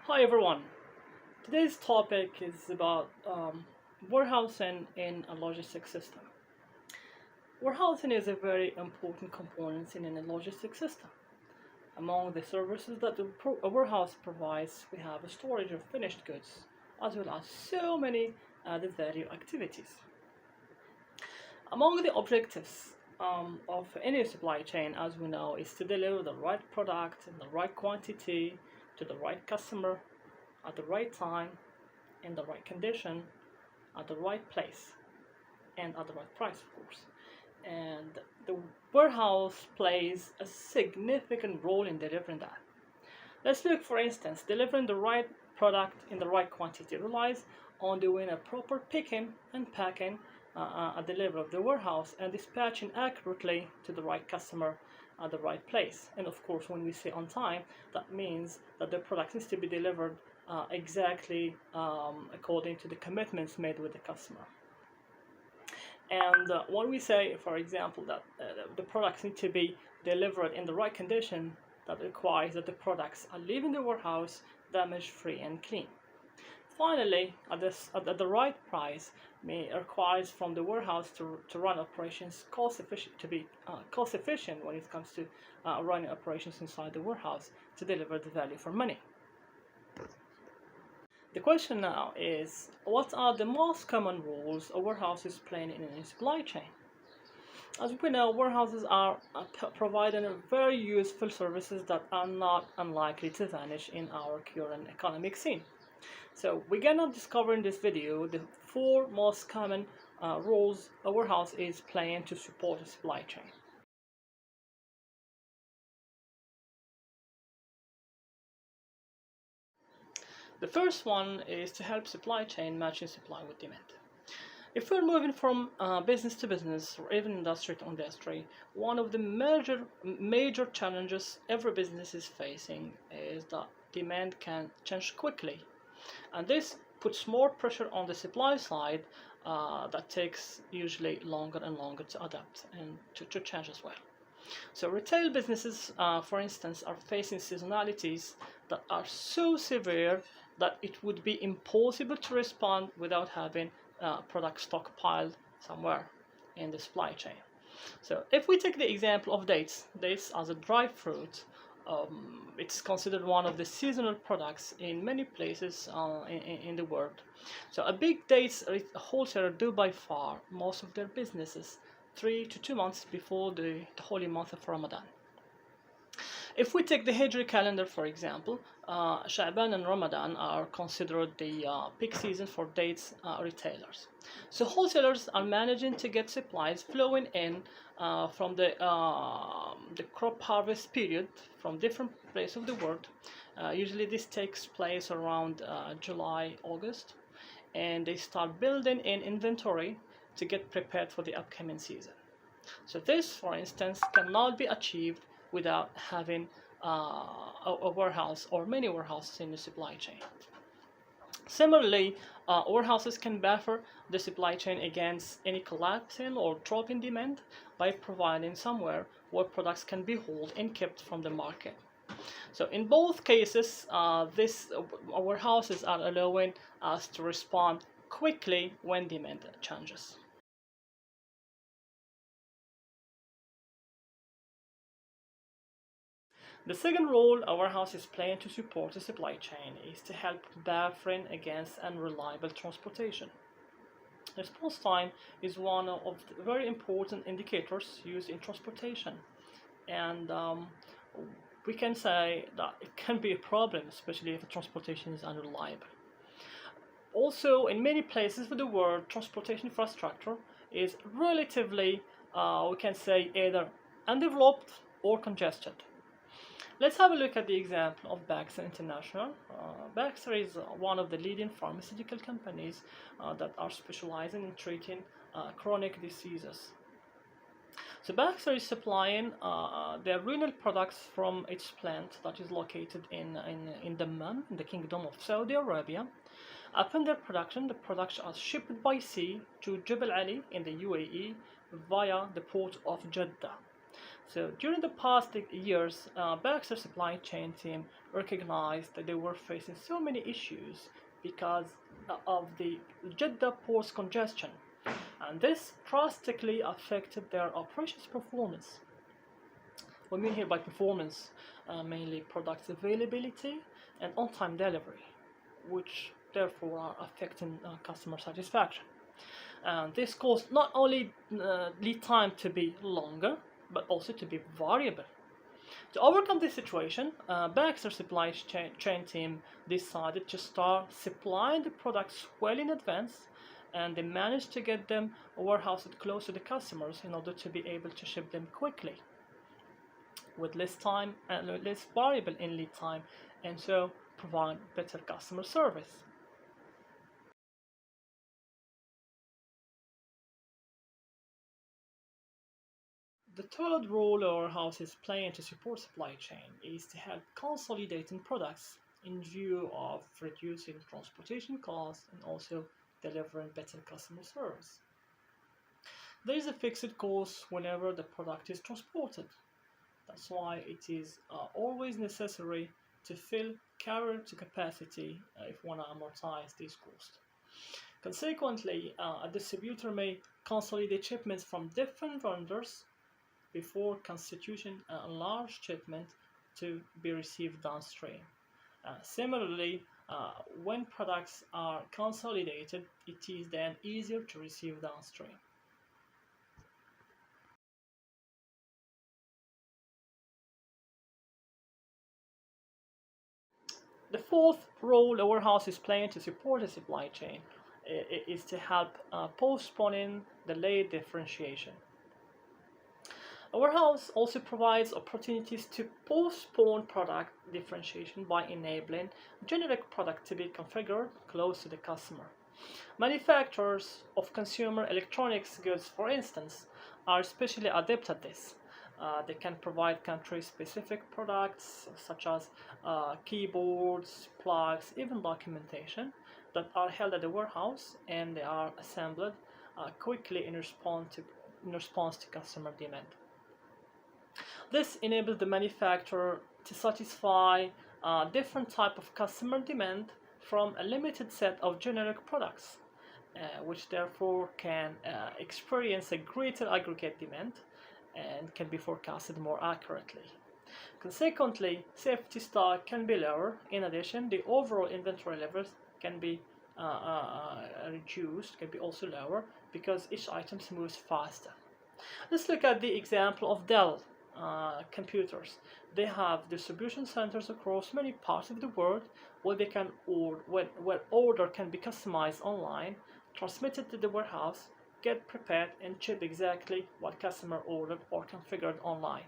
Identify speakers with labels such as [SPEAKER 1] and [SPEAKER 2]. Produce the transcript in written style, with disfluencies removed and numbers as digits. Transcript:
[SPEAKER 1] Hi everyone. Today's topic is about warehousing in a logistics system. Warehousing is a very important component in a logistics system. Among the services that a warehouse provides, we have a storage of finished goods, as well as so many added value activities. Among the objectives of any supply chain, as we know, is to deliver the right product in the right quantity to the right customer at the right time, in the right condition, at the right place, and at the right price, of course. And the warehouse plays a significant role in delivering that. Let's look, for instance, delivering the right product in the right quantity relies on doing a proper picking and packing at the level of the warehouse and dispatching accurately to the right customer at the right place. And of course, when we say on time, that means that the product needs to be delivered exactly according to the commitments made with the customer. And when we say, for example, that the products need to be delivered in the right condition, that requires that the products are leaving the warehouse damage-free and clean. Finally, at the right price, requires from the warehouse to run operations cost efficient when it comes to running operations inside the warehouse to deliver the value for money. The question now is, what are the most common roles a warehouse is playing in a supply chain? As we know, warehouses are providing very useful services that are not unlikely to vanish in our current economic scene. So we're gonna discover in this video the 4 most common roles a warehouse is playing to support a supply chain. The first one is to help supply chain matching supply with demand. If we're moving from business to business or even industry to industry, one of the major challenges every business is facing is that demand can change quickly. And this puts more pressure on the supply side that takes usually longer and longer to adapt and to change as well. So retail businesses, for instance, are facing seasonalities that are so severe that it would be impossible to respond without having product stockpiled somewhere in the supply chain. So if we take the example of dates as a dry fruit, it's considered one of the seasonal products in many places in the world. So a big dates wholesaler do by far most of their businesses 3 to 2 months before the holy month of Ramadan. If we take the Hijri calendar, for example, Sha'ban and Ramadan are considered the peak season for dates retailers. So wholesalers are managing to get supplies flowing in from the crop harvest period from different places of the world. Usually this takes place around July, August, and they start building in inventory to get prepared for the upcoming season. So this, for instance, cannot be achieved without having a warehouse or many warehouses in the supply chain. Similarly, warehouses can buffer the supply chain against any collapsing or drop in demand by providing somewhere where products can be held and kept from the market. So in both cases, warehouses are allowing us to respond quickly when demand changes. The second role a warehouse is playing to support the supply chain is to help buffering against unreliable transportation. Response time is one of the very important indicators used in transportation, and we can say that it can be a problem, especially if the transportation is unreliable. Also, in many places of the world, transportation infrastructure is relatively, we can say, either undeveloped or congested. Let's have a look at the example of Baxter International. Baxter is one of the leading pharmaceutical companies that are specializing in treating chronic diseases. So Baxter is supplying their renal products from its plant that is located in Dammam, in the Kingdom of Saudi Arabia. Upon their production, the products are shipped by sea to Jebel Ali in the UAE via the port of Jeddah. So during the past years, Baxter supply chain team recognized that they were facing so many issues because of the Jeddah port congestion, and this drastically affected their operations performance. What I mean here by performance, mainly product availability and on-time delivery, which therefore are affecting customer satisfaction. And this caused not only lead time to be longer, but also to be variable. To overcome this situation, Baxter supply chain team decided to start supplying the products well in advance, and they managed to get them warehoused close to the customers in order to be able to ship them quickly, with less time and less variable in lead time, and so provide better customer service. The third role our house is playing to support supply chain is to help consolidating products in view of reducing transportation costs and also delivering better customer service. There is a fixed cost whenever the product is transported. That's why it is always necessary to fill carrier to capacity if one amortize this cost. Consequently, a distributor may consolidate shipments from different vendors before constituting a large shipment to be received downstream. Similarly, when products are consolidated, it is then easier to receive downstream. The fourth role a warehouse is playing to support the supply chain is to help postponing delayed differentiation. A warehouse also provides opportunities to postpone product differentiation by enabling generic product to be configured close to the customer. Manufacturers of consumer electronics goods, for instance, are especially adept at this. They can provide country-specific products such as keyboards, plugs, even documentation that are held at the warehouse, and they are assembled quickly in response to customer demand. This enables the manufacturer to satisfy different type of customer demand from a limited set of generic products, which therefore can experience a greater aggregate demand and can be forecasted more accurately. Consequently, safety stock can be lower. In addition, the overall inventory levels can be reduced, can be also lower because each item moves faster. Let's look at the example of Dell computers. They have distribution centers across many parts of the world where they can where order can be customized online, transmitted to the warehouse, get prepared, and ship exactly what customer ordered or configured online.